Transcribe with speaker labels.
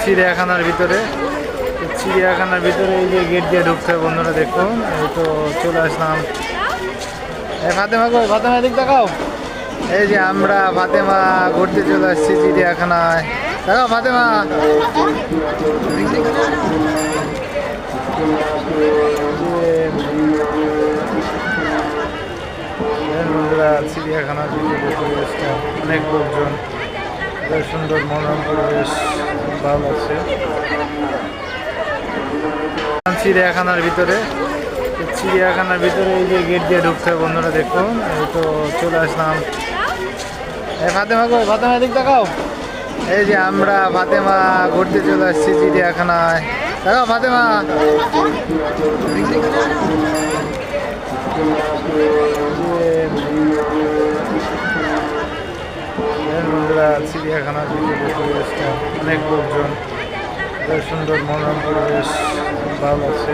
Speaker 1: চিড়িয়াখানার ভিতরে এই যে গেট দিয়ে ঢুকতে বন্ধুরা দেখুন, এই তো চলে আসলাম। ফাতেমা কই? ফাতেমা দিক দেখাও। এই যে আমরা ফাতেমা ঘুরতে চলে আসছি চিড়িয়াখানায়। দেখাও ফাতেমা। বন্ধুরা চিড়িয়াখানার ভিতরে পরিবেশটা অনেক লোকজন, বেশ সুন্দর মনোরম পরিবেশ, ভালো লাগছে। চিড়িয়াখানার ভিতরে এই যে গেট দিয়ে ঢুকতে বন্ধুরা দেখুন, এই তো চলে আসলাম। ফাতেমা কই? ফাতেমা দিক দেখাও। এই যে আমরা ফাতেমা ঘুরতে চলে আসছি চিড়িয়াখানায়। দেখাও ফাতেমা। বন্ধুরা চিড়িয়াখানার ভিতরে পরিবেশটা অনেক লোকজন, বেশ সুন্দর মনোরম পরিবেশ, ভালো লাগছে।